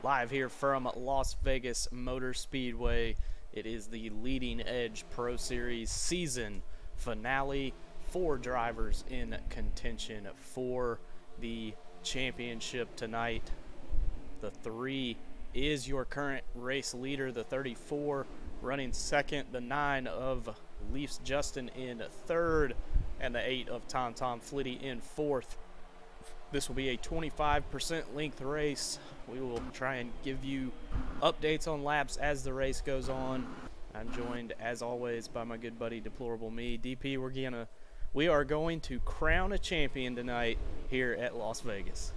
Live here from Las Vegas Motor Speedway. It is the Leading Edge Pro Series season finale. 4 drivers in contention for the championship tonight. The 3 is your current race leader, the 34 running second, the 9 of Leafs Justin in third, and the 8 of Tom Flitty in fourth. This will be a 25% length race. We will try and give you updates on laps as the race goes on. I'm joined, as always, by my good buddy Deplorable Me. DP, we are going to crown a champion tonight here at Las Vegas.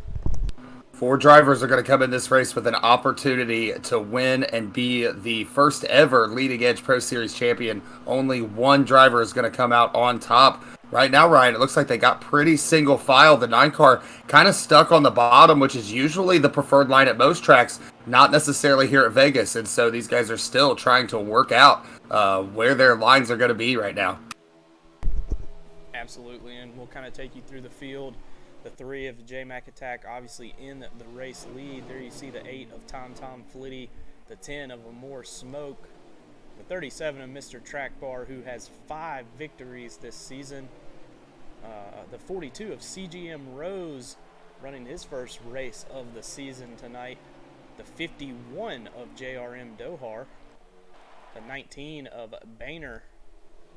4 drivers are going to come in this race with an opportunity to win and be the first ever Leading Edge Pro Series champion. Only 1 driver is going to come out on top. Right now, Ryan, it looks like they got pretty single file. The 9 car kind of stuck on the bottom, which is usually the preferred line at most tracks, not necessarily here at Vegas. And so these guys are still trying to work out where their lines are going to be right now. Absolutely, and we'll kind of take you through the field. The 3 of the J-Mac Attack obviously in the race lead. There you see the 8 of Tom Flitty, the 10 of Amore Smoke, the 37 of Mr. Track Bar, who has 5 victories this season. The 42 of CGM Rose running his first race of the season tonight. The 51 of JRM Dohar. The 19 of Boehner.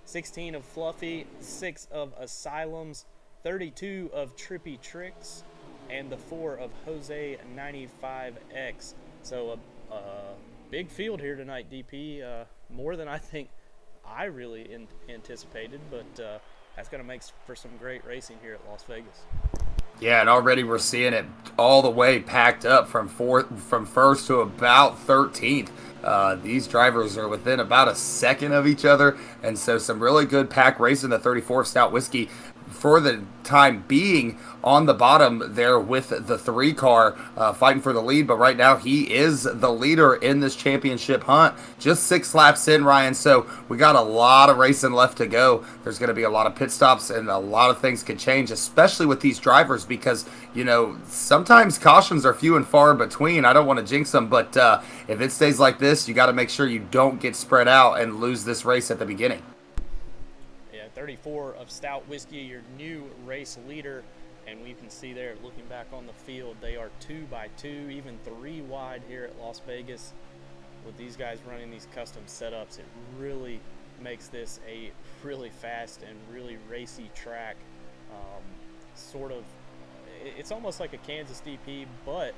16 of Fluffy. 6 of Asylums. 32 of Trippy Tricks. And the 4 of Jose 95X. So a big field here tonight, DP. More than I think I really anticipated, but that's going to make for some great racing here at Las Vegas. Yeah, and already we're seeing it all the way packed up from first to about 13th. These drivers are within about a second of each other, and so some really good pack racing. The 34 of Stout Whiskey, for the time being, on the bottom there with the 3 car fighting for the lead, but right now he is the leader in this championship hunt. Just 6 laps in, Ryan, so we got a lot of racing left to go. There's going to be a lot of pit stops, and a lot of things could change, especially with these drivers, because, you know, sometimes cautions are few and far between. I don't want to jinx them, but if it stays like this, you got to make sure you don't get spread out and lose this race at the beginning. 34 of Stout Whiskey, your new race leader, and we can see there, looking back on the field, they are 2 by 2, even 3 wide here at Las Vegas. With these guys running these custom setups, it really makes this a really fast and really racy track. It's almost like a Kansas DP, but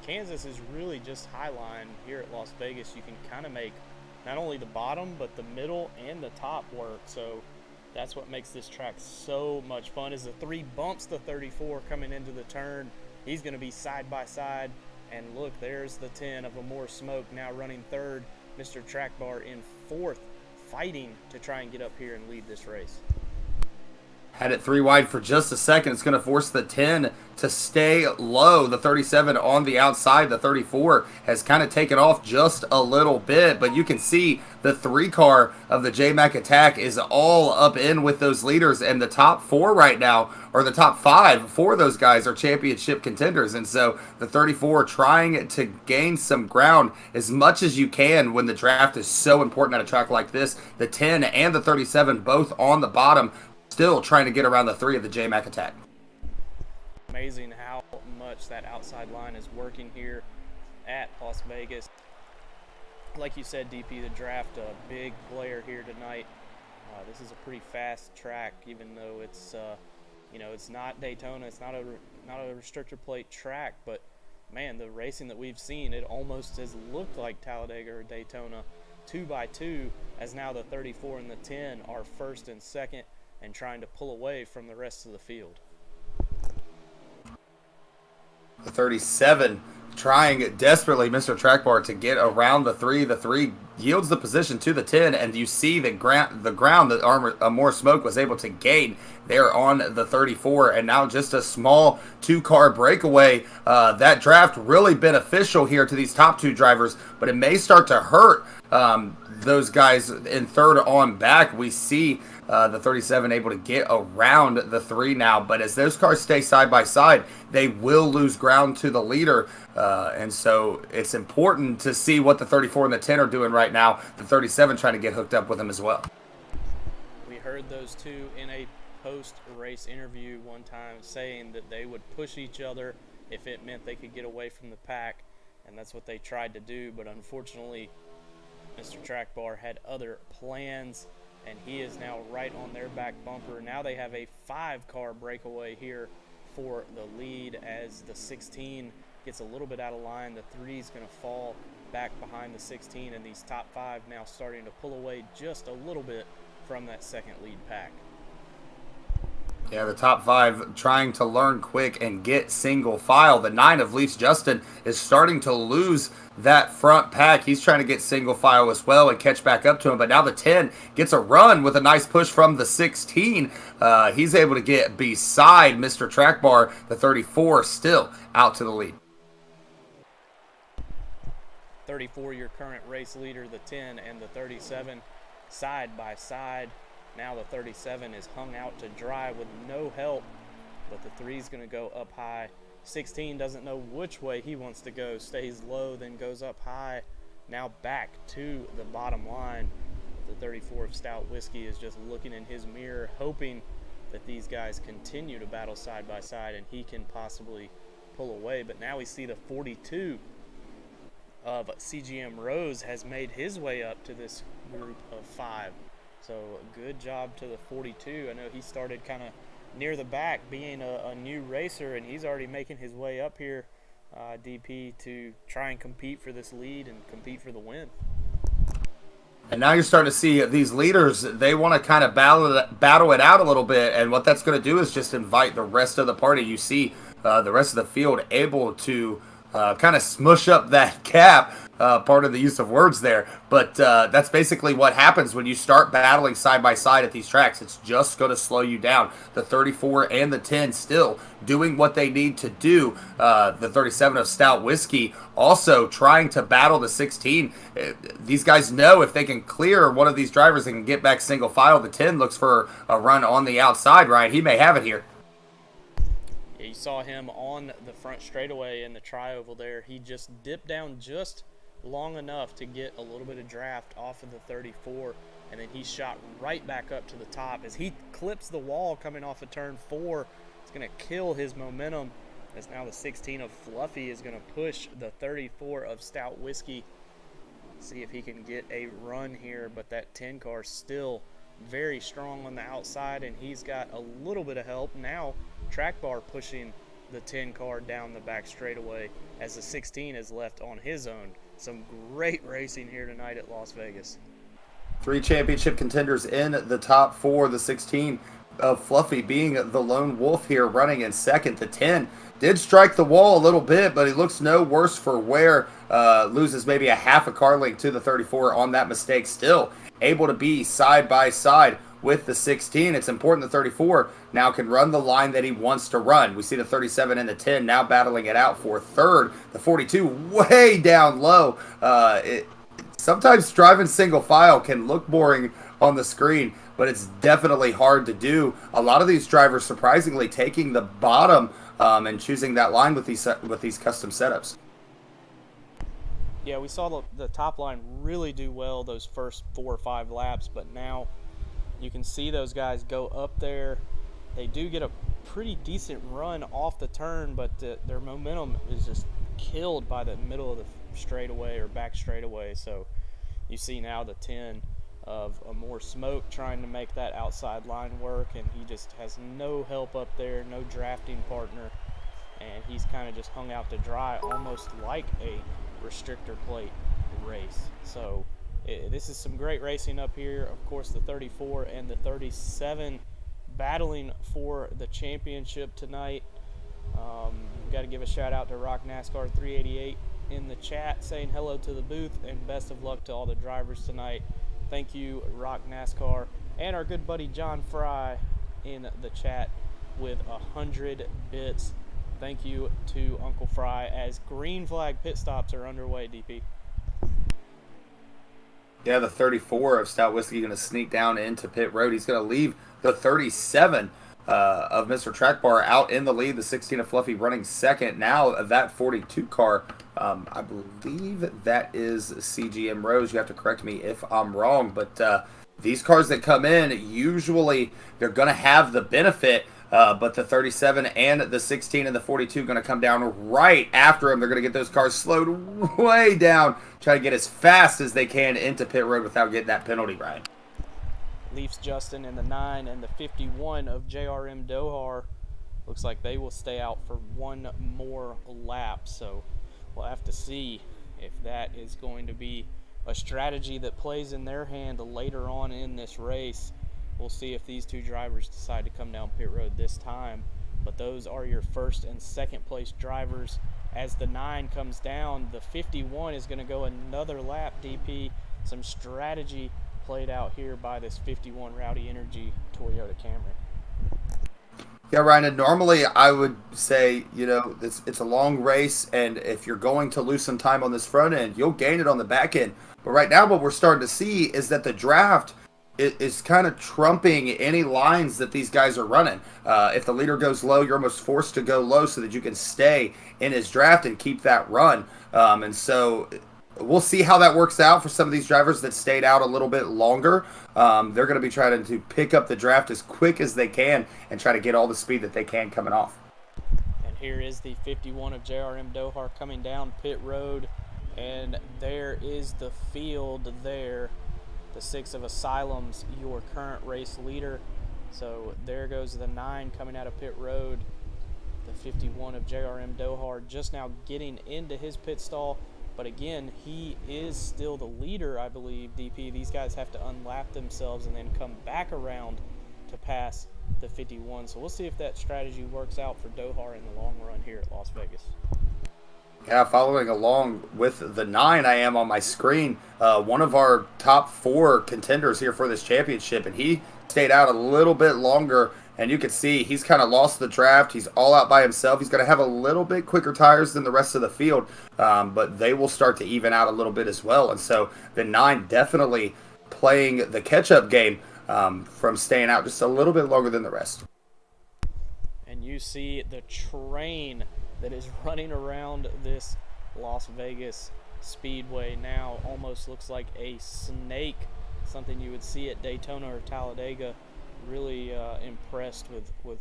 Kansas is really just highline here at Las Vegas. You can kind of make not only the bottom, but the middle and the top work. So that's what makes this track so much fun. As the 3 bumps the 34 coming into the turn, he's going to be side by side. And look, there's the 10 of Amore Smoke now running third. Mr. Track Bar in fourth, fighting to try and get up here and lead this race. Had it 3 wide for just a second. It's going to force the 10 to stay low. The 37 on the outside. The 34 has kind of taken off just a little bit, but you can see the 3 car of the J-Mac Attack is all up in with those leaders, and the top 4 right now, or the top 5 for those guys, are championship contenders. And so the 34 trying to gain some ground as much as you can when the draft is so important at a track like this. The 10 and the 37 both on the bottom, still trying to get around the 3 of the J-Mac Attack. Amazing how much that outside line is working here at Las Vegas. Like you said, DP, the draft, a big player here tonight. This is a pretty fast track, even though it's it's not Daytona, it's not a restrictor plate track, but man, the racing that we've seen, it almost has looked like Talladega or Daytona. 2x2, as now the 34 and the 10 are first and second and trying to pull away from the rest of the field. The 37 trying desperately, Mr. Trackbar, to get around the 3. The 3 yields the position to the 10, and you see the ground that More Smoke was able to gain there on the 34, and now just a small 2-car breakaway. That draft really beneficial here to these top 2 drivers, but it may start to hurt those guys in third on back. We see the 37 able to get around the 3 now, but as those cars stay side by side, they will lose ground to the leader, and so it's important to see what the 34 and the 10 are doing right now. The 37 trying to get hooked up with them as well. We heard those two in a post-race interview one time saying that they would push each other if it meant they could get away from the pack, and that's what they tried to do, but unfortunately Mr. Trackbar had other plans, and he is now right on their back bumper. Now they have a 5-car breakaway here for the lead as the 16 gets a little bit out of line. The 3 is going to fall back behind the 16, and these top 5 now starting to pull away just a little bit from that second lead pack. Yeah, the top 5 trying to learn quick and get single file. The 9 of Leach Justin is starting to lose that front pack. He's trying to get single file as well and catch back up to him. But now the 10 gets a run with a nice push from the 16. He's able to get beside Mr. Trackbar. The 34 still out to the lead. 34, your current race leader, the 10 and the 37 side by side. Now the 37 is hung out to dry with no help, but the 3 is going to go up high. 16 doesn't know which way he wants to go, stays low, then goes up high. Now back to the bottom line. The 34 of Stout Whiskey is just looking in his mirror, hoping that these guys continue to battle side by side and he can possibly pull away. But now we see the 42 of CGM Rose has made his way up to this group of 5. So good job to the 42. I know he started kind of near the back being a new racer, and he's already making his way up here, DP, to try and compete for this lead and compete for the win. And now you're starting to see these leaders, they want to kind of battle it out a little bit, and what that's going to do is just invite the rest of the party. You see the rest of the field able to kind of smush up that gap, part of the use of words there. But that's basically what happens when you start battling side by side at these tracks. It's just going to slow you down. The 34 and the 10 still doing what they need to do. The 37 of Stout Whiskey also trying to battle the 16. These guys know if they can clear one of these drivers and can get back single file. The 10 looks for a run on the outside, Ryan. He may have it here. You saw him on the front straightaway in the tri-oval there. He just dipped down just long enough to get a little bit of draft off of the 34, and then he shot right back up to the top. As he clips the wall coming off of turn 4, it's going to kill his momentum, as now the 16 of Fluffy is going to push the 34 of Stout Whiskey. See if he can get a run here, but that 10 car still very strong on the outside, and he's got a little bit of help. Now Trackbar pushing the 10 car down the back straightaway as the 16 is left on his own. Some great racing here tonight at Las Vegas. 3 championship contenders in the top 4. The 16 of Fluffy being the lone wolf here, running in second. The 10 did strike the wall a little bit, but he looks no worse for wear. Loses maybe a half a car length to the 34 on that mistake. Still able to be side by side with the 16. It's important the 34 now can run the line that he wants to run. We see the 37 and the 10 now battling it out for third. The 42 way down low. Sometimes driving single file can look boring on the screen, but it's definitely hard to do. A lot of these drivers surprisingly taking the bottom and choosing that line with these custom setups. Yeah, we saw the top line really do well those first 4 or 5 laps, but now you can see those guys go up there They do get a pretty decent run off the turn, but their momentum is just killed by the middle of the straightaway or back straightaway. So you see now the 10 of a more smoke trying to make that outside line work, and he just has no help up there, no drafting partner, and he's kind of just hung out to dry, almost like a restrictor plate race. So this is some great racing up here. Of course, the 34 and the 37 battling for the championship tonight. Got to give a shout out to Rock NASCAR 388 in the chat saying hello to the booth and best of luck to all the drivers tonight. Thank you, Rock NASCAR, and our good buddy John Fry in the chat with 100 bits. Thank you to Uncle Fry as green flag pit stops are underway, DP. Yeah, the 34 of Stout Whiskey going to sneak down into pit road. He's going to leave the 37 of Mr. Track Bar out in the lead. The 16 of Fluffy running second. Now that 42 car, I believe that is CGM Rose. You have to correct me if I'm wrong. But these cars that come in, usually they're going to have the benefit. But the 37 and the 16 and the 42 going to come down right after them. They're going to get those cars slowed way down, try to get as fast as they can into pit road without getting that penalty, Brian. Leafs Justin in the 9 and the 51 of JRM Dohar. Looks like they will stay out for one more lap. So we'll have to see if that is going to be a strategy that plays in their hand later on in this race. We'll see if these two drivers decide to come down pit road this time. But those are your first and second place drivers. As the 9 comes down, the 51 is going to go another lap, DP. Some strategy played out here by this 51 Rowdy Energy Toyota Camry. Yeah, Ryan, and normally I would say, it's a long race, and if you're going to lose some time on this front end, you'll gain it on the back end. But right now what we're starting to see is that the draft is kind of trumping any lines that these guys are running. If the leader goes low, you're almost forced to go low so that you can stay in his draft and keep that run. And so we'll see how that works out for some of these drivers that stayed out a little bit longer. They're going to be trying to pick up the draft as quick as they can and try to get all the speed that they can coming off. And here is the 51 of JRM Dohar coming down pit road, and there is the field there. The 6 of Asylum's your current race leader. So there goes the 9 coming out of pit road. The 51 of JRM Dohar just now getting into his pit stall. But again, he is still the leader, I believe, DP. These guys have to unlap themselves and then come back around to pass the 51. So we'll see if that strategy works out for Dohar in the long run here at Las Vegas. Yeah, following along with the 9 I am on my screen, one of our top 4 contenders here for this championship, and he stayed out a little bit longer, and you can see he's kind of lost the draft. He's all out by himself. He's going to have a little bit quicker tires than the rest of the field, but they will start to even out a little bit as well. And so the 9 definitely playing the catch-up game from staying out just a little bit longer than the rest. And you see the train that is running around this Las Vegas Speedway now almost looks like a snake, something you would see at Daytona or Talladega. Really impressed with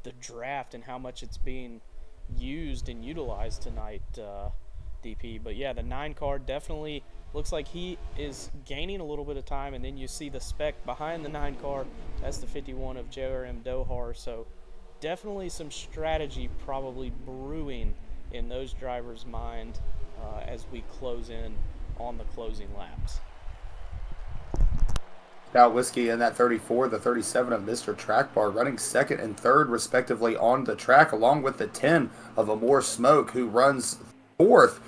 the draft and how much it's being used and utilized tonight, DP. But yeah, the 9 car definitely looks like he is gaining a little bit of time, and then you see the spec behind the 9 car. That's the 51 of JRM Dohar. So definitely some strategy probably brewing in those drivers' mind as we close in on the closing laps. Stout Whiskey in that 34, the 37 of Mr. Track Bar running second and third respectively on the track, along with the 10 of Amore Smoke who runs fourth.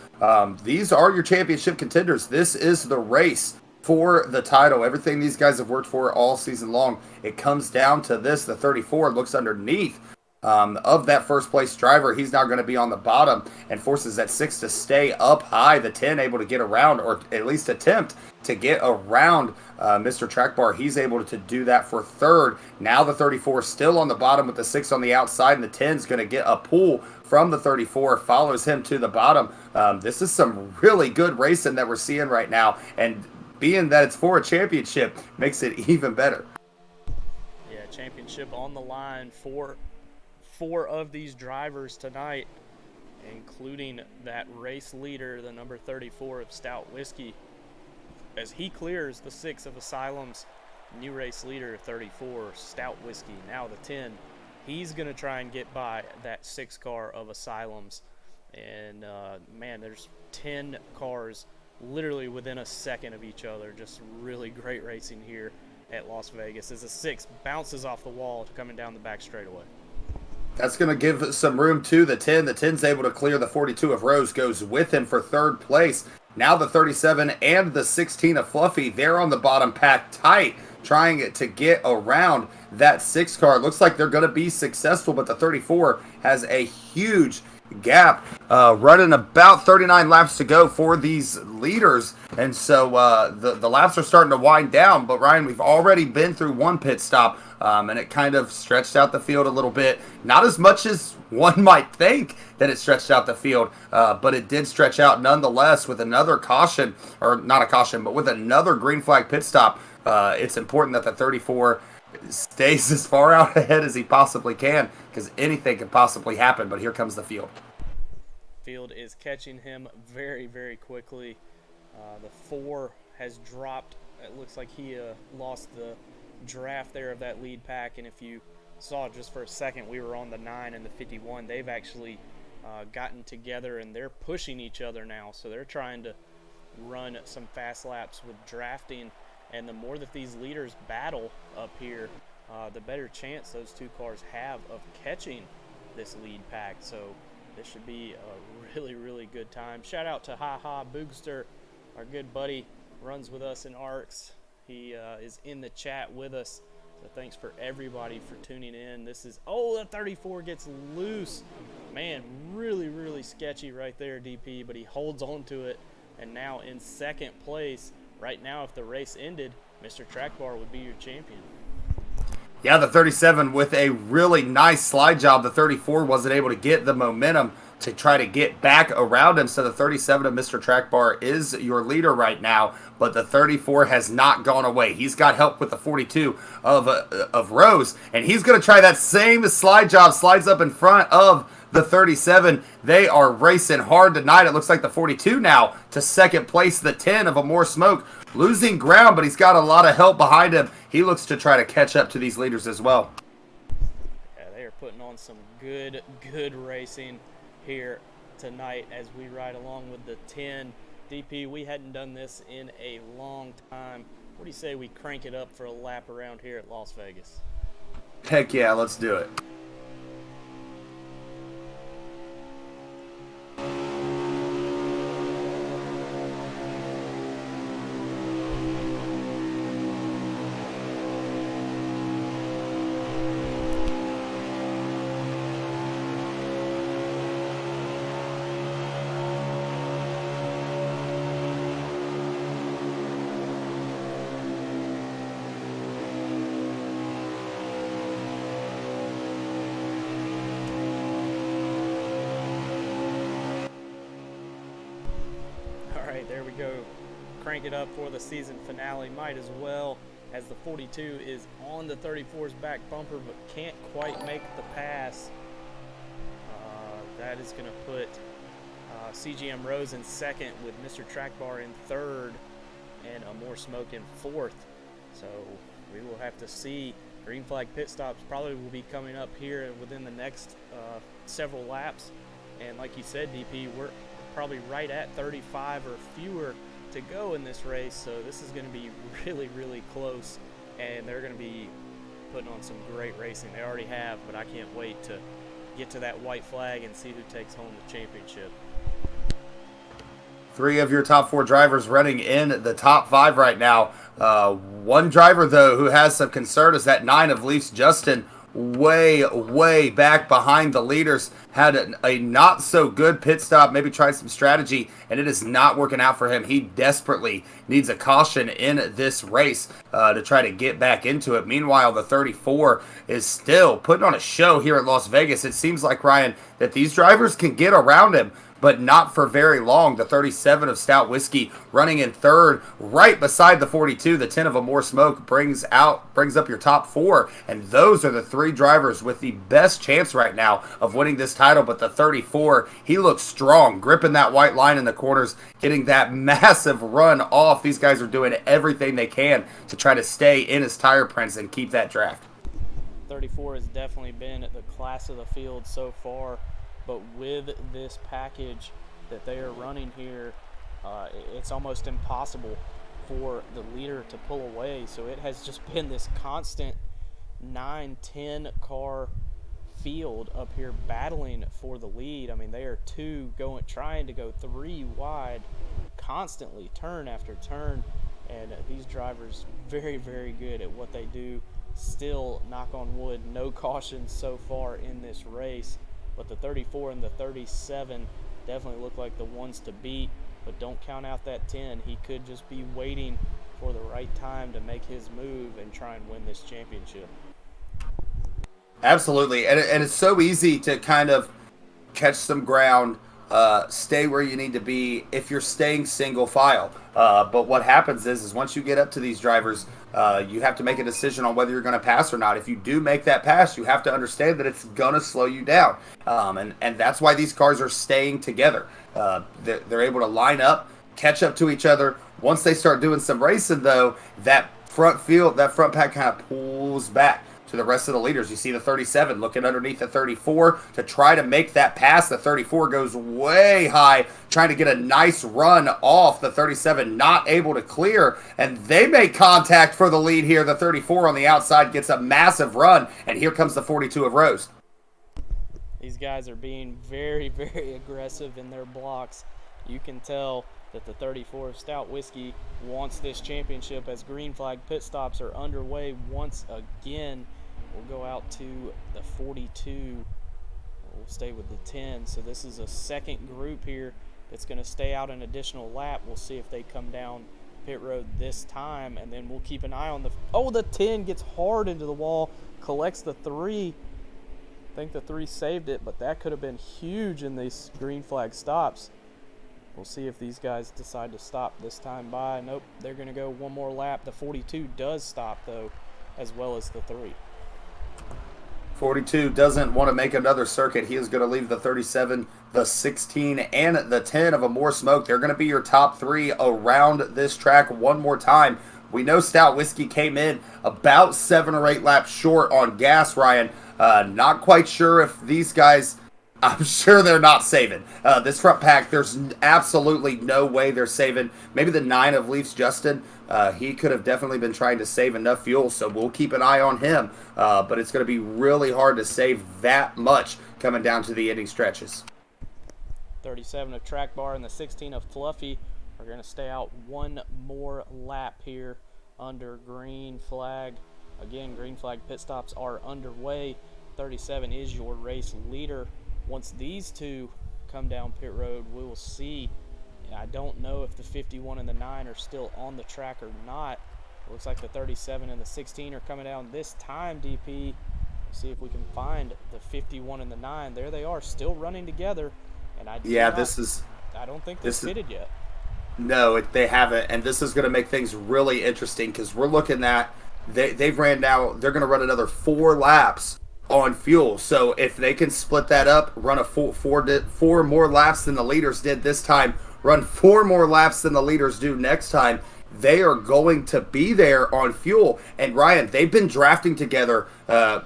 These are your championship contenders. This is the race for the title. Everything these guys have worked for all season long, it comes down to this. The 34 looks underneath of that first place driver. He's now going to be on the bottom and forces that 6 to stay up high. The 10 able to get around, or at least attempt to get around Mr. Track Bar. He's able to do that for third. Now the 34 still on the bottom with the 6 on the outside, and the 10 is going to get a pull from the 34, follows him to the bottom. This is some really good racing that we're seeing right now, and being that it's for a championship makes it even better. Yeah, championship on the line for 4 of these drivers tonight, including that race leader, the number 34 of Stout Whiskey, as he clears the 6 of Asylum's new race leader, 34, Stout Whiskey, now the 10. He's going to try and get by that 6 car of Asylum's. And, man, there's 10 cars literally within a second of each other. Just really great racing here at Las Vegas as the 6 bounces off the wall coming down the back straightaway. That's going to give some room to the 10. The 10's able to clear the 42 of Rose, goes with him for 3rd place. Now the 37 and the 16 of Fluffy, they're on the bottom, packed tight, trying to get around that 6 car. Looks like they're going to be successful, but the 34 has a huge gap, running about 39 laps to go for these leaders, and so the laps are starting to wind down. But Ryan, we've already been through one pit stop, and it kind of stretched out the field a little bit. Not as much as one might think that it stretched out the field, but it did stretch out nonetheless with another caution, or not a caution, but with another green flag pit stop. It's important that the 34 stays as far out ahead as he possibly can, because anything could possibly happen. But here comes the field. Field is catching him very, very quickly. The 4 has dropped. It looks like he lost the draft there of that lead pack, and if you saw just for a second, we were on the 9 and the 51. They've actually gotten together, and they're pushing each other now, so they're trying to run some fast laps with drafting. And the more that these leaders battle up here, the better chance those 2 cars have of catching this lead pack. So this should be a really, really good time. Shout out to Ha Ha Boogster, our good buddy, runs with us in ARCS. He is in the chat with us. So thanks for everybody for tuning in. This is, oh, the 34 gets loose. Man, really, really sketchy right there, DP, but he holds on to it. And now in 2nd place. Right now, if the race ended, Mr. Track Bar would be your champion. Yeah, the 37 with a really nice slide job. The 34 wasn't able to get the momentum to try to get back around him. So the 37 of Mr. Track Bar is your leader right now, but the 34 has not gone away. He's got help with the 42 of Rose, and he's going to try that same slide job, slides up in front of the 37. They are racing hard tonight. It looks like the 42 now to 2nd place, the 10 of Amore Smoke, losing ground, but he's got a lot of help behind him. He looks to try to catch up to these leaders as well. Yeah, they are putting on some good racing here tonight as we ride along with the 10. DP, we hadn't done this in a long time. What do you say we crank it up for a lap around here at Las Vegas? Heck yeah, let's do it. There we go. Crank it up for the season finale. Might as well, as the 42 is on the 34's back bumper but can't quite make the pass. That is going to put CGM Rose in 2nd with Mr. Track Bar in 3rd and Amore Smoke in 4th. So we will have to see. Green flag pit stops probably will be coming up here within the next several laps. And like you said, DP, we're probably right at 35 or fewer to go in this race, so this is going to be really, really close, and they're going to be putting on some great racing. They already have, but I can't wait to get to that white flag and see who takes home the championship. 3 of your top 4 drivers running in the top 5 right now. One driver, though, who has some concern is that 9 of Leafs, Justin, way back behind the leaders, had a not so good pit stop, maybe tried some strategy, and it is not working out for him. He desperately needs a caution in this race to try to get back into it. Meanwhile, the 34 is still putting on a show here at Las Vegas. It seems like, Ryan, that these drivers can get around him, but not for very long. The 37 of Stout Whiskey running in third, right beside the 42. The 10 of A More Smoke brings up your top four, and those are the three drivers with the best chance right now of winning this title. But the 34, he looks strong, gripping that white line in the corners, getting that massive run off. These guys are doing everything they can to try to stay in his tire prints and keep that draft. 34 has definitely been the class of the field so far, but with this package that they are running here, it's almost impossible for the leader to pull away. So it has just been this constant 9-10 car field up here battling for the lead. I mean, they are trying to go three wide constantly, turn after turn, and these drivers very, very good at what they do. Still, knock on wood, no cautions so far in this race, but the 34 and the 37 definitely look like the ones to beat. But don't count out that 10. He could just be waiting for the right time to make his move and try and win this championship. Absolutely, and it's so easy to kind of catch some ground, stay where you need to be if you're staying single file. But what happens is once you get up to these drivers, you have to make a decision on whether you're going to pass or not. If you do make that pass, you have to understand that it's going to slow you down. And that's why these cars are staying together. They're able to line up, catch up to each other. Once they start doing some racing, though, that front pack kind of pulls back to the rest of the leaders. You see the 37 looking underneath the 34 to try to make that pass. The 34 goes way high, trying to get a nice run off. The 37 not able to clear, and they make contact for the lead here. The 34 on the outside gets a massive run, and here comes the 42 of Rose. These guys are being very, very aggressive in their blocks. You can tell that the 34 of Stout Whiskey wants this championship as green flag pit stops are underway once again. We'll go out to the 42. We'll stay with the 10. So this is a second group here that's going to stay out an additional lap. We'll see if they come down pit road this time, and then we'll keep an eye on the 10 gets hard into the wall, collects the 3. I think the 3 saved it, but that could have been huge in these green flag stops. We'll see if these guys decide to stop this time by. Nope, they're going to go one more lap. The 42 does stop, though, as well as the 3. 42 doesn't want to make another circuit. He is going to leave the 37, the 16, and the 10 of A More Smoke. They're going to be your top 3 around this track one more time. We know Stout Whiskey came in about 7 or 8 laps short on gas, Ryan. Not quite sure if these guys... I'm sure they're not saving. This front pack, there's absolutely no way they're saving. Maybe the 9 of Leafs Justin, he could have definitely been trying to save enough fuel, so we'll keep an eye on him. But it's going to be really hard to save that much coming down to the ending stretches. 37 of Track Bar and the 16 of Fluffy are going to stay out one more lap here under green flag. Again, green flag pit stops are underway. 37 is your race leader. Once these two come down pit road, we will see. I don't know if the 51 and the 9 are still on the track or not. It looks like the 37 and the 16 are coming down this time, DP. Let's see if we can find the 51 and the 9. There they are, still running together. And I don't think they've fitted yet. No, they haven't, and this is going to make things really interesting because we're looking at they've ran now. They're going to run another 4 laps on fuel. So if they can split that up, run a four more laps than the leaders did this time, run 4 more laps than the leaders do next time, they are going to be there on fuel. And Ryan, they've been drafting together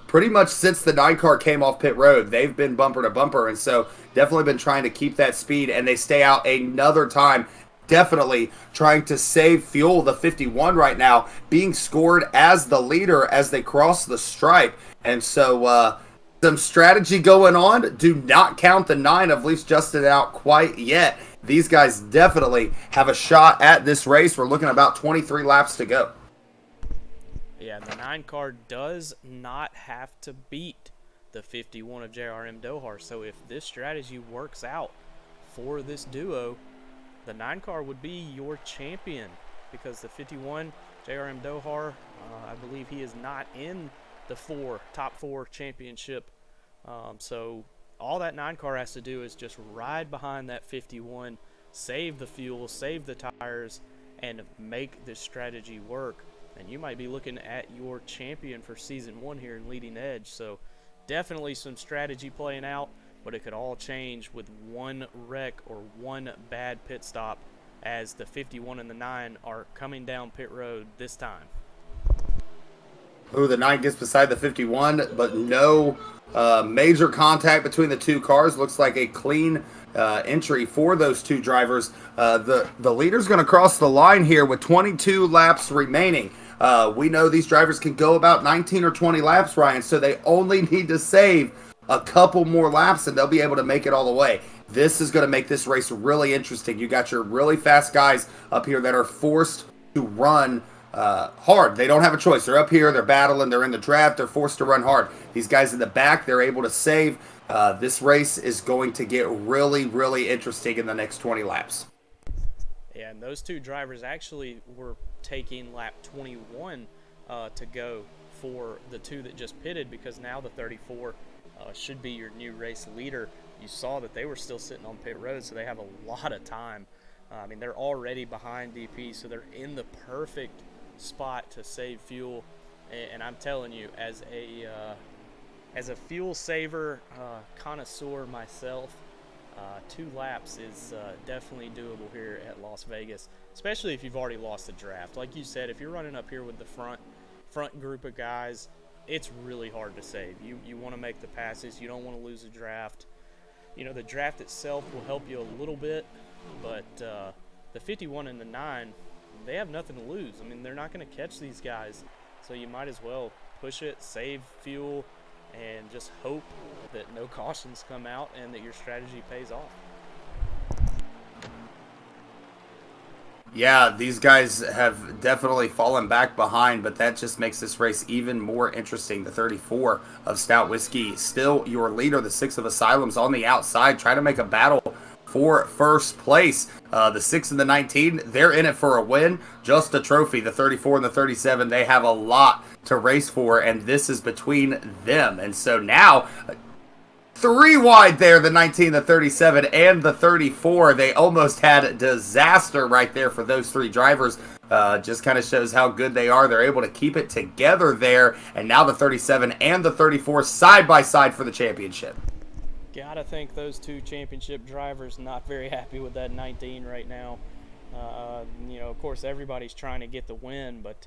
pretty much since the 9 car came off pit road. They've been bumper to bumper, and so definitely been trying to keep that speed, and they stay out another time. Definitely trying to save fuel. The 51 right now being scored as the leader as they cross the stripe. And so some strategy going on. Do not count the 9 of Leafs Justin out quite yet. These guys definitely have a shot at this race. We're looking at about 23 laps to go. Yeah, the 9 car does not have to beat the 51 of JRM Dohar. So if this strategy works out for this duo, the 9 car would be your champion, because the 51 JRM Dohar, I believe he is not in the top 4 championship. So all that 9 car has to do is just ride behind that 51, save the fuel, save the tires, and make this strategy work. And you might be looking at your champion for season 1 here in Leading Edge. So definitely some strategy playing out, but it could all change with one wreck or one bad pit stop as the 51 and the 9 are coming down pit road this time. Ooh, the 9 gets beside the 51, but no major contact between the two cars. Looks like a clean entry for those two drivers. The leader's going to cross the line here with 22 laps remaining. We know these drivers can go about 19 or 20 laps, Ryan, so they only need to save a couple more laps and they'll be able to make it all the way. This is going to make this race really interesting. You got your really fast guys up here that are forced to run hard. They don't have a choice. They're up here, they're battling, they're in the draft, they're forced to run hard. These guys in the back, they're able to save. This race is going to get really, really interesting in the next 20 laps. Yeah, and those two drivers actually were taking lap 21 to go for the two that just pitted, because now the 34 should be your new race leader. You saw that they were still sitting on pit road, so they have a lot of time. I mean, they're already behind DP, so they're in the perfect spot to save fuel. And I'm telling you, as a fuel saver connoisseur myself, 2 laps is definitely doable here at Las Vegas, especially if you've already lost the draft. Like you said, if you're running up here with the front group of guys, it's really hard to save. You want to make the passes. You don't want to lose a draft. You know, the draft itself will help you a little bit, but the 51 and the 9, they have nothing to lose. I mean, they're not going to catch these guys, so you might as well push it, save fuel, and just hope that no cautions come out and that your strategy pays off. Yeah, these guys have definitely fallen back behind, but that just makes this race even more interesting. The 34 of Stout Whiskey, still your leader. The 6 of Asylum's on the outside, trying to make a battle for first place. The 6 and the 19, they're in it for a win, just a trophy. The 34 and the 37, they have a lot to race for, and this is between them. And so now, 3 wide there, the 19, the 37, and the 34. They almost had disaster right there for those 3 drivers. Just kind of shows how good they are. They're able to keep it together there. And now the 37 and the 34 side by side for the championship. Gotta think those 2 championship drivers not very happy with that 19 right now. You know, of course, everybody's trying to get the win, but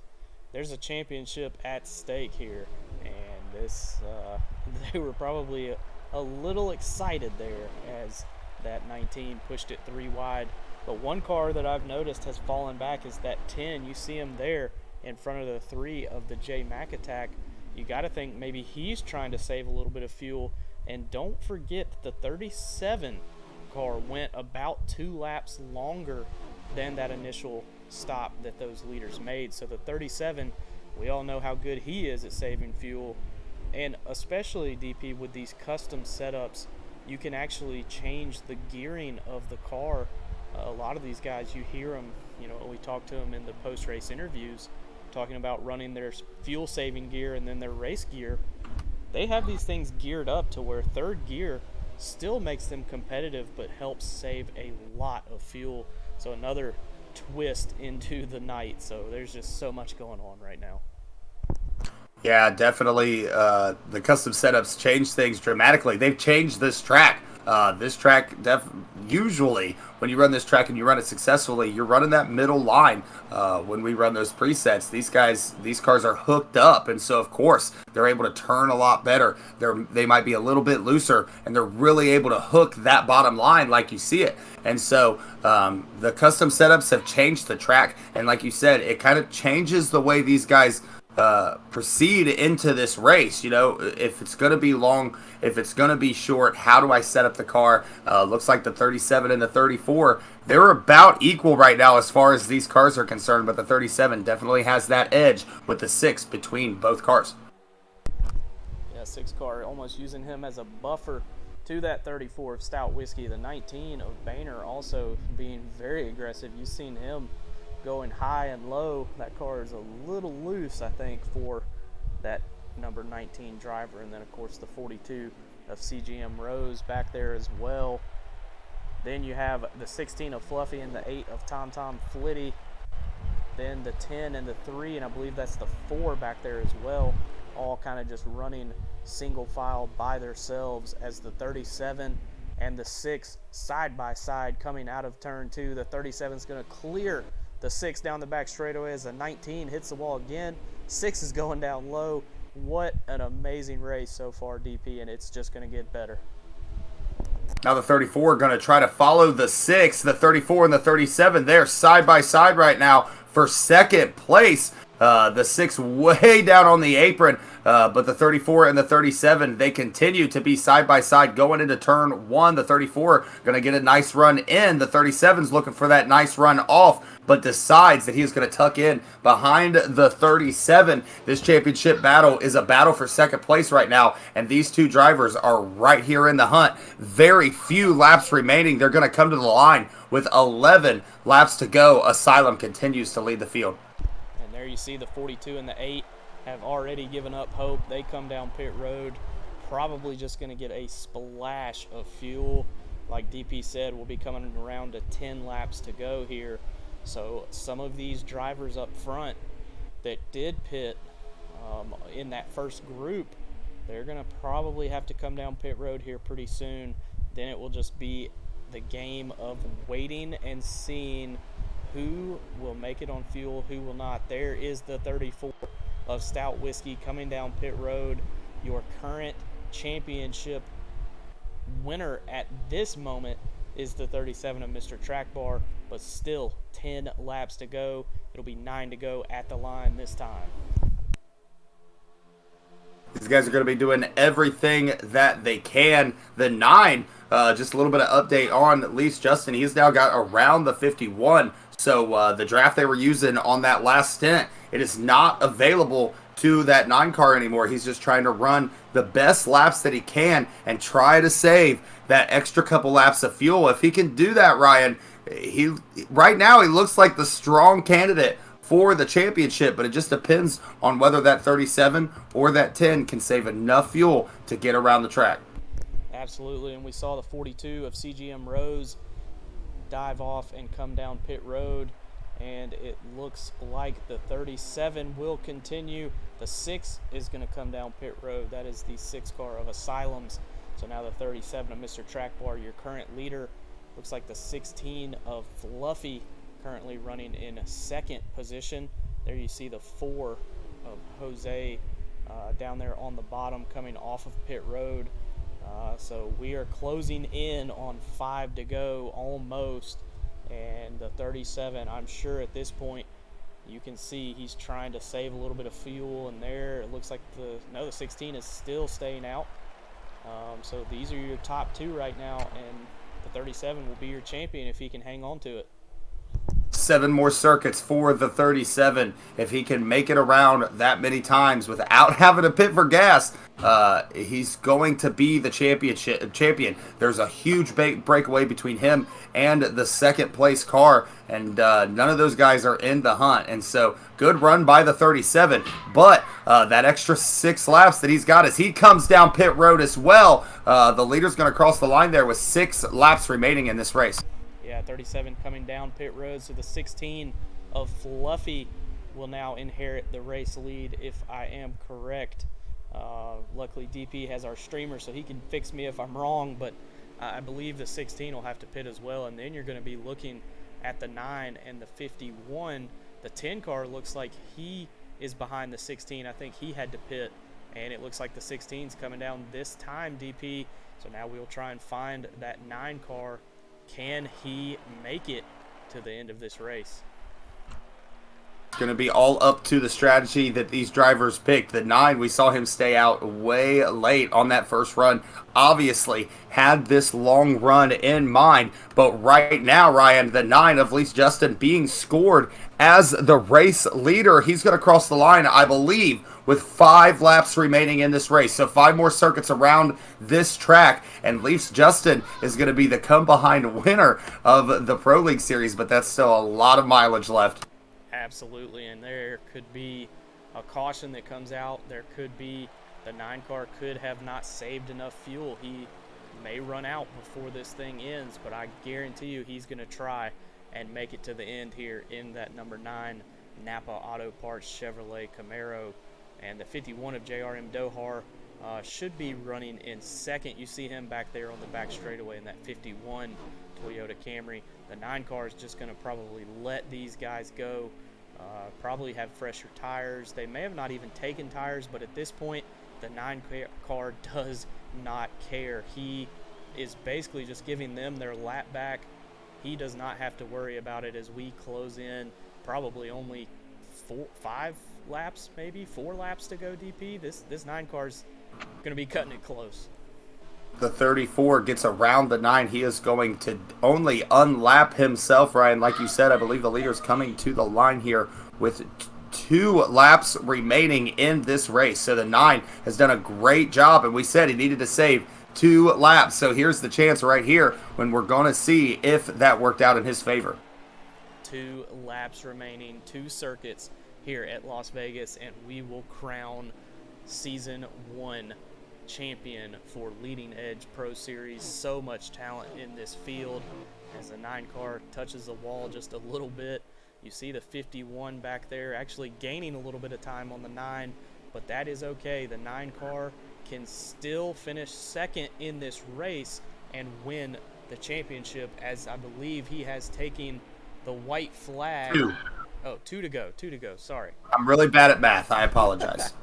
there's a championship at stake here. And this, they were probably a little excited there as that 19 pushed it 3 wide. But one car that I've noticed has fallen back is that 10. You see him there in front of the 3 of the J Mac Attack. You got to think maybe he's trying to save a little bit of fuel. And don't forget that the 37 car went about 2 laps longer than that initial stop that those leaders made. So the 37, we all know how good he is at saving fuel. And especially, DP, with these custom setups, you can actually change the gearing of the car. A lot of these guys, you hear them, you know, we talk to them in the post-race interviews, talking about running their fuel-saving gear and then their race gear. They have these things geared up to where 3rd gear still makes them competitive but helps save a lot of fuel. So another twist into the night. So there's just so much going on right now. Yeah, definitely. The custom setups change things dramatically. They've changed this track. This track, usually when you run this track and you run it successfully, you're running that middle line. When we run those presets, these cars are hooked up, and so of course they're able to turn a lot better. They might be a little bit looser, and they're really able to hook that bottom line like you see it. And so the custom setups have changed the track, and like you said, it kind of changes the way these guys proceed into this race. You know, if it's going to be long, if it's going to be short, how do I set up the car? Looks like the 37 and the 34, they're about equal right now as far as these cars are concerned, but the 37 definitely has that edge with the 6 between both cars. Yeah, 6 car almost using him as a buffer to that 34 of Stout Whiskey. The 19 of Boehner also being very aggressive. You've seen him going high and low. That car is a little loose, I think, for that number 19 driver. And then, of course, the 42 of CGM Rose back there as well. Then you have the 16 of Fluffy and the 8 of Tom Tom Flitty. Then the 10 and the 3, and I believe that's the 4 back there as well, all kind of just running single file by themselves as the 37 and the 6 side by side coming out of turn 2. The 37 is going to clear the 6 down the back straightaway as the 19 hits the wall again. 6 is going down low. What an amazing race so far, DP, and it's just going to get better. Now the 34 are going to try to follow the 6. The 34 and the 37, they're side by side right now for second place. The 6 way down on the apron, but the 34 and the 37, they continue to be side by side going into turn 1. The 34 going to get a nice run in. The 37's looking for that nice run off, but decides that he's going to tuck in behind the 37. This championship battle is a battle for second place right now, and these two drivers are right here in the hunt. Very few laps remaining. They're going to come to the line with 11 laps to go. Asylum continues to lead the field. There you see the 42 and the 8 have already given up hope. They come down pit road, probably just going to get a splash of fuel. Like DP said, we'll be coming around to 10 laps to go here. So some of these drivers up front that did pit in that first group, they're going to probably have to come down pit road here pretty soon. Then it will just be the game of waiting and seeing who will make it on fuel, who will not. There is the 34 of Stout Whiskey coming down pit road. Your current championship winner at this moment is the 37 of Mr. Track Bar, but still 10 laps to go. It'll be 9 to go at the line this time. These guys are going to be doing everything that they can. The 9, just a little bit of update on Leafs Justin. He's now got around the 51. So the draft they were using on that last stint, it is not available to that 9 car anymore. He's just trying to run the best laps that he can and try to save that extra couple laps of fuel. If he can do that, Ryan, right now he looks like the strong candidate for the championship, but it just depends on whether that 37 or that 10 can save enough fuel to get around the track. Absolutely, and we saw the 42 of CGM Rose dive off and come down pit road, and it looks like the 37 will continue. The 6 is going to come down pit road. That is the 6 car of Asylums. So now the 37 of Mr. Track Bar, your current leader. Looks like the 16 of Fluffy currently running in second position. There you see the 4 of Jose down there on the bottom coming off of pit road. So we are closing in on 5 to go almost, and the 37, I'm sure at this point you can see he's trying to save a little bit of fuel, and there it looks like the 16 is still staying out. So these are your top 2 right now, and the 37 will be your champion if he can hang on to it. 7 more circuits for the 37. If he can make it around that many times without having to pit for gas, he's going to be the champion. There's a huge breakaway between him and the second place car, and none of those guys are in the hunt. And so good run by the 37, but that extra 6 laps that he's got as he comes down pit road as well. The leader's going to cross the line there with 6 laps remaining in this race. Yeah, 37 coming down pit road, so the 16 of Fluffy will now inherit the race lead, if I am correct. Luckily, DP has our streamer, so he can fix me if I'm wrong, but I believe the 16 will have to pit as well, and then you're going to be looking at the 9 and the 51. The 10 car looks like he is behind the 16. I think he had to pit, and it looks like the 16's coming down this time, DP. So now we'll try and find that 9 car. Can he make it to the end of this race? It's going to be all up to the strategy that these drivers picked. The 9, we saw him stay out way late on that first run. Obviously had this long run in mind, but right now, Ryan, the 9 of Leafs Justin being scored as the race leader. He's going to cross the line, I believe, with 5 laps remaining in this race. So 5 more circuits around this track, and Leafs Justin is going to be the come-behind winner of the Pro League Series, but that's still a lot of mileage left. Absolutely, and there could be a caution that comes out. There could be the 9 car could have not saved enough fuel. He may run out before this thing ends, but I guarantee you he's going to try and make it to the end here in that number 9 Napa Auto Parts Chevrolet Camaro. And the 51 of JRM Dohar should be running in second. You see him back there on the back straightaway in that 51 Toyota Camry. The 9 car is just going to probably let these guys go, probably have fresher tires. They may have not even taken tires, but at this point, the 9 car does not care. He is basically just giving them their lap back. He does not have to worry about it as we close in. Probably only 5 laps, maybe 4 laps to go, DP. This 9 car's going to be cutting it close. The 34 gets around the 9. He is going to only unlap himself, Ryan. Like you said, I believe the leader's coming to the line here with 2 laps remaining in this race. So the 9 has done a great job, and we said he needed to save 2 laps. So here's the chance right here when we're going to see if that worked out in his favor. 2 laps remaining, 2 circuits here at Las Vegas, and we will crown Season 1 champion for Leading Edge Pro Series. So much talent in this field. As the 9 car touches the wall just a little bit, you see the 51 back there actually gaining a little bit of time on the 9, but that is okay. The 9 car can still finish second in this race and win the championship, as I believe he has taken the white flag. 2. Oh, 2 to go. 2 to go. Sorry. I'm really bad at math. I apologize.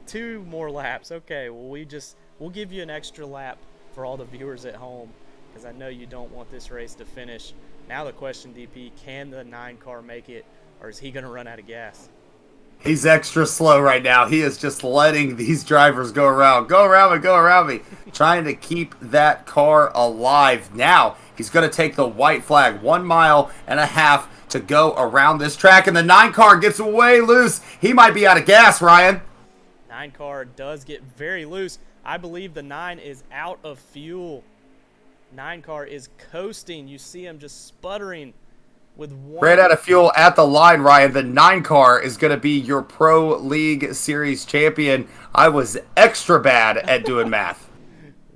2 more laps. Okay, well, we'll give you an extra lap for all the viewers at home, because I know you don't want this race to finish. Now the question, DP, can the 9 car make it, or is he going to run out of gas? He's extra slow right now. He is just letting these drivers go around me, trying to keep that car alive. Now he's going to take the white flag. 1.5 miles to go around this track, and the 9 car gets way loose. He might be out of gas, Ryan. 9 car does get very loose. I believe the 9 is out of fuel. 9 car is coasting. You see him just sputtering with one. Ran out of fuel at the line, Ryan. The 9 car is going to be your Pro League Series champion. I was extra bad at doing math.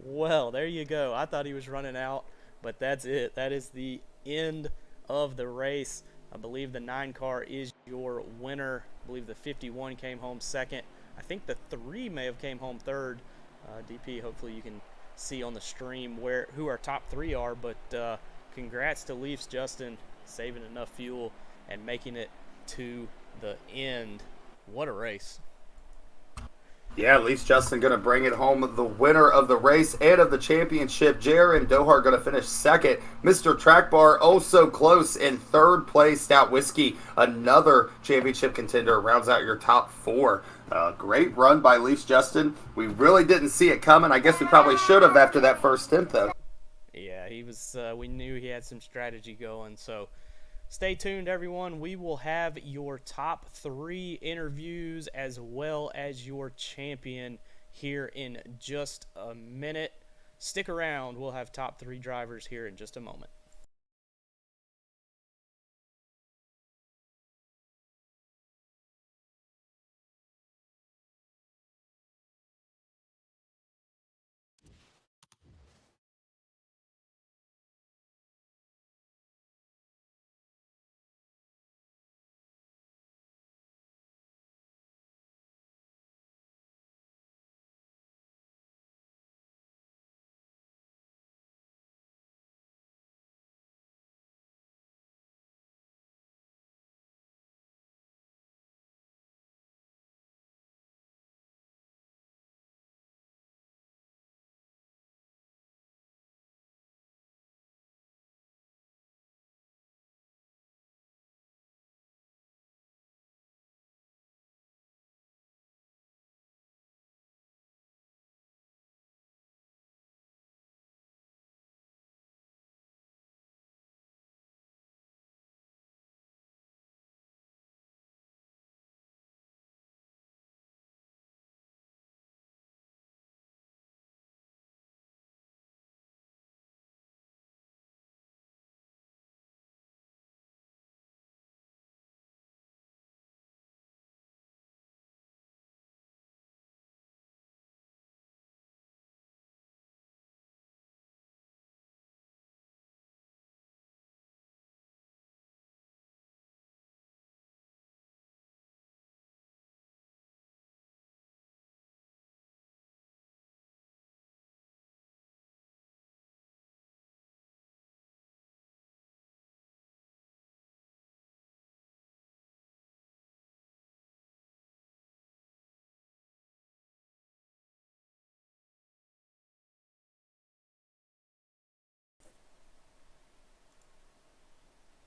Well, there you go. I thought he was running out, but that's it. That is the end of the race. I believe the 9 car is your winner. I believe the 51 came home second. I think the 3 may have came home third. DP, hopefully you can see on the stream who our top 3 are, but congrats to Leafs Justin, saving enough fuel and making it to the end. What a race. Yeah, Leafs Justin going to bring it home, the winner of the race and of the championship. JRM Dohar going to finish second. Mr. Track Bar also close in third place. Stout Whiskey, another championship contender, rounds out your top 4. Great run by Leafs Justin. We really didn't see it coming. I guess we probably should have after that first stint, though. Yeah, he was. We knew he had some strategy going, so stay tuned, everyone. We will have your top 3 interviews as well as your champion here in just a minute. Stick around. We'll have top 3 drivers here in just a moment.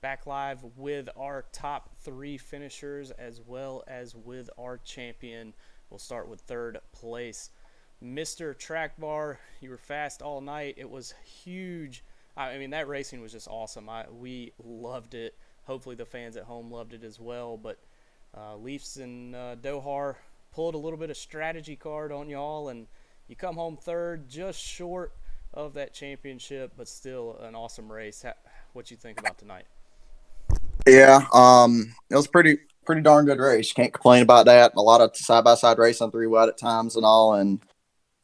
back live with our top 3 finishers as well as with our champion. We'll start with third place. Mr. Track Bar, you were fast all night. It was huge. I mean, that racing was just awesome. We loved it. Hopefully the fans at home loved it as well. But Leafs and Dohar pulled a little bit of strategy card on y'all, and you come home third, just short of that championship, but still an awesome race. What you think about tonight? Yeah, it was pretty darn good race. You can't complain about that. A lot of side by side racing, 3 wide at times and all. And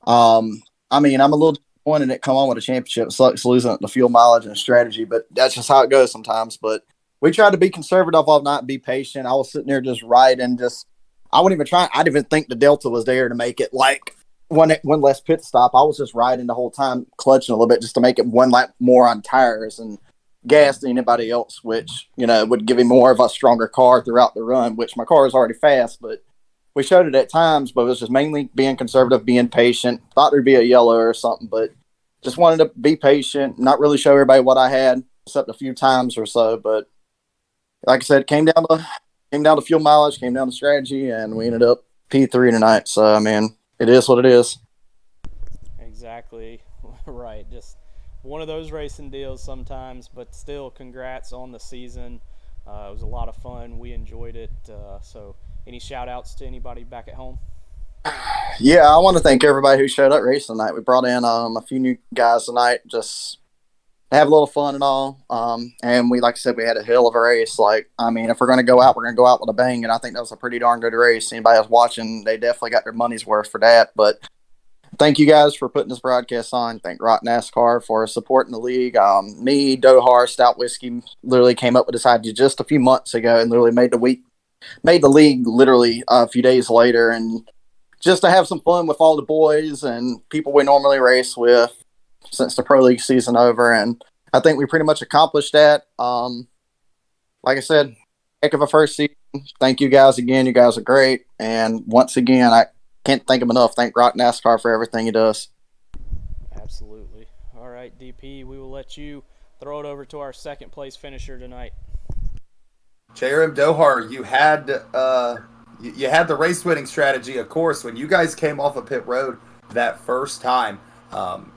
I mean, I'm a little disappointed it come on with a championship. It sucks losing the fuel mileage and strategy, but that's just how it goes sometimes. But we tried to be conservative all night and be patient. I was sitting there just riding, I wouldn't even try. I didn't even think the Delta was there to make it like one less pit stop. I was just riding the whole time, clutching a little bit just to make it one lap more on tires and gas than anybody else, which, would give him more of a stronger car throughout the run, which my car is already fast, but we showed it at times, but it was just mainly being conservative, being patient. Thought there'd be a yellow or something, but just wanted to be patient, not really show everybody what I had, except a few times or so. But like I said, it came down to fuel mileage, came down to strategy, and we ended up P3 tonight. So, I mean, it is what it is. Exactly. Right. Just one of those racing deals sometimes, but still congrats on the season. It was a lot of fun. We enjoyed it. So any shout outs to anybody back at home? Yeah, I want to thank everybody who showed up racing tonight. We brought in a few new guys tonight, just have a little fun and all. And like I said, we had a hell of a race. Like, I mean, if we're going to go out, we're going to go out with a bang. And I think that was a pretty darn good race. Anybody else watching, they definitely got their money's worth for that. But thank you guys for putting this broadcast on. Thank Rock NASCAR for supporting the league. Me, Dohar, Stout Whiskey literally came up with this idea just a few months ago and literally made the league literally a few days later. And just to have some fun with all the boys and people we normally race with since the Pro League season over. And I think we pretty much accomplished that. Like I said, heck of a first season. Thank you guys again. You guys are great. And once again, I can't thank him enough. Thank Rock NASCAR for everything he does. Absolutely. All right, DP, we will let you throw it over to our second place finisher tonight. JRM Dohar, you had the race winning strategy, of course. When you guys came off of pit road that first time,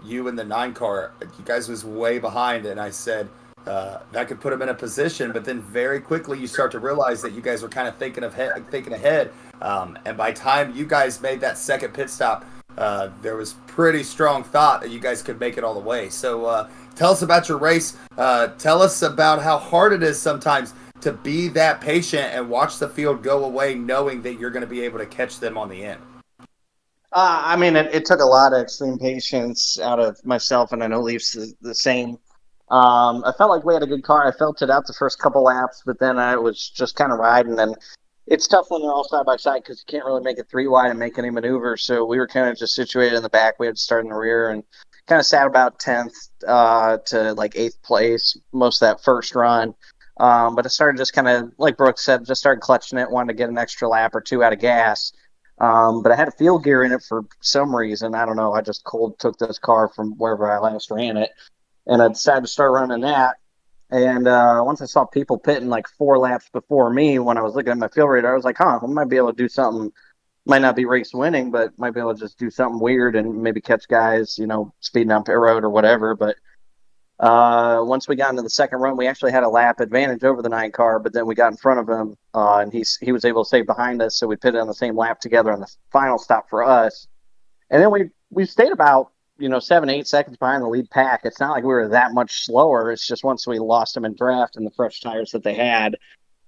you and the 9 car, you guys was way behind, and I said that could put him in a position. But then very quickly you start to realize that you guys were kind of thinking ahead. And by time you guys made that second pit stop, there was pretty strong thought that you guys could make it all the way. So tell us about your race. Tell us about how hard it is sometimes to be that patient and watch the field go away knowing that you're going to be able to catch them on the end. I mean, it took a lot of extreme patience out of myself, and I know Leafs is the same. I felt like we had a good car. I felt it out the first couple laps, but then I was just kind of riding. And it's tough when they're all side by side because you can't really make it 3 wide and make any maneuver. So we were kind of just situated in the back. We had to start in the rear and kind of sat about 10th to like 8th place most of that first run. But I started just kind of, like Brooks said, just started clutching it, wanted to get an extra lap or 2 out of gas. But I had a fuel gear in it for some reason. I don't know. I just cold took this car from wherever I last ran it. And I decided to start running that. And once I saw people pitting like 4 laps before me when I was looking at my fuel rate, I was like, I might be able to do something. Might not be race winning, but might be able to just do something weird and maybe catch guys, speeding down pit road or whatever. But once we got into the second run, we actually had a lap advantage over the 9 car, but then we got in front of him, and he was able to stay behind us, so we pitted on the same lap together on the final stop for us. And then we stayed about 7-8 seconds behind the lead pack. It's not like we were that much slower. It's just once we lost them in draft and the fresh tires that they had, it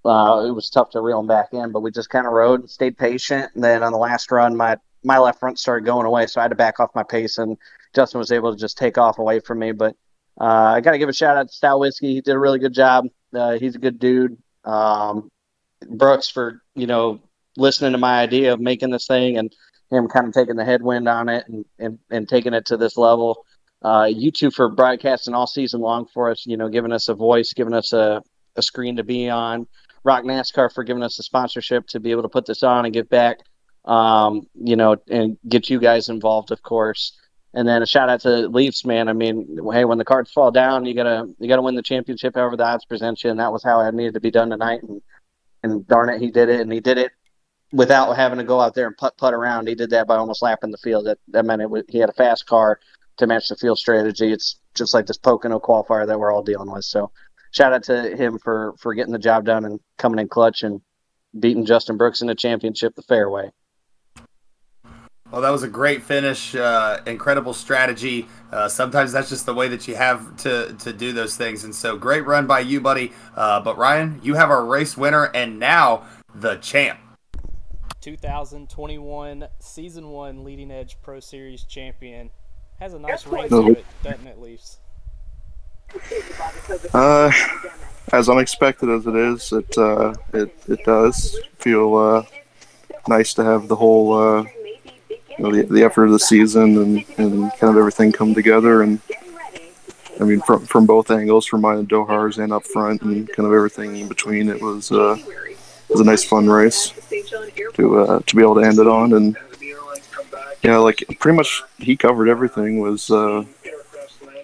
was tough to reel them back in. But we just kind of rode and stayed patient. And then on the last run, my left front started going away, so I had to back off my pace, and Justin was able to just take off away from me. But I got to give a shout out to Stout Whiskey. He did a really good job. He's a good dude. Brooks for, listening to my idea of making this thing and him kind of taking the headwind on it and taking it to this level. You two for broadcasting all season long for us, giving us a voice, giving us a screen to be on. Rock NASCAR for giving us the sponsorship to be able to put this on and give back, and get you guys involved, of course. And then a shout out to Leafs, man. I mean, hey, when the cards fall down, you gotta win the championship however the odds present you, and that was how it needed to be done tonight. And darn it, he did it, and he did it without having to go out there and putt around. He did that by almost lapping the field. That meant he had a fast car to match the field strategy. It's just like this Pocono qualifier that we're all dealing with. So shout out to him for getting the job done and coming in clutch and beating Justin Brooks in the championship the fair way. Well, that was a great finish. Incredible strategy. Sometimes that's just the way that you have to do those things. And so great run by you, buddy. But Ryan, you have our race winner and now the champ. 2021 Season 1 Leading Edge Pro Series champion. Has a nice ring to it, doesn't it, Leafs? As unexpected as it is, it does feel nice to have the whole the effort of the season and kind of everything come together. And I mean, from both angles, from mine and Dohar's and up front and kind of everything in between, it was a nice fun race to be able to end it on. And yeah, like pretty much he covered everything. Was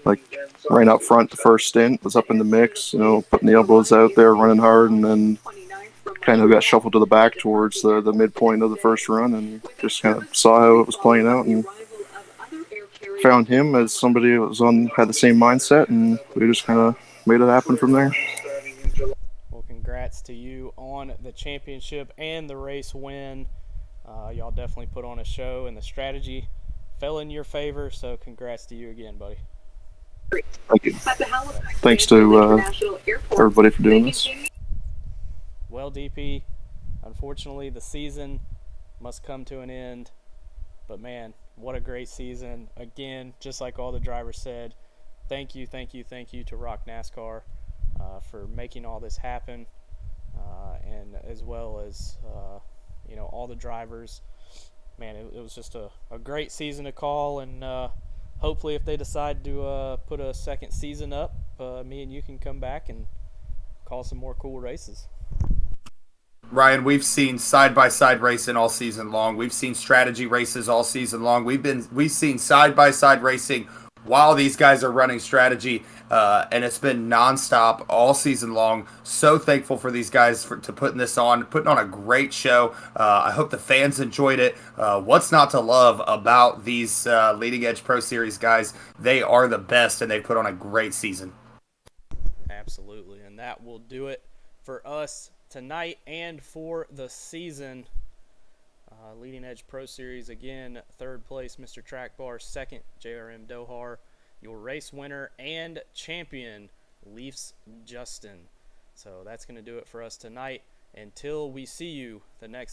like right up front, the first stint was up in the mix, putting the elbows out there, running hard, and then kind of got shuffled to the back towards the midpoint of the first run, and just kind of saw how it was playing out and found him as somebody that had the same mindset, and we just kind of made it happen from there. Well, congrats to you on the championship and the race win. Y'all definitely put on a show, and the strategy fell in your favor, so congrats to you again, buddy. Thank you. Thanks to everybody for doing this. Well, DP, unfortunately the season must come to an end, but man, what a great season. Again, just like all the drivers said, thank you to Rock NASCAR for making all this happen, and as well as all the drivers. Man, it was just a great season to call, and hopefully if they decide to put a second season up, me and you can come back and call some more cool races. Ryan, we've seen side-by-side racing all season long. We've seen strategy races all season long. We've seen side-by-side racing while these guys are running strategy, and it's been nonstop all season long. So thankful for these guys to putting on a great show. I hope the fans enjoyed it. What's not to love about these Leading Edge Pro Series guys? They are the best, and they put on a great season. Absolutely, and that will do it for us tonight and for the season. Leading Edge Pro Series, again, third place, Mr. Track Bar, second, JRM Dohar, your race winner and champion, Leafs Justin. So that's going to do it for us tonight. Until we see you the next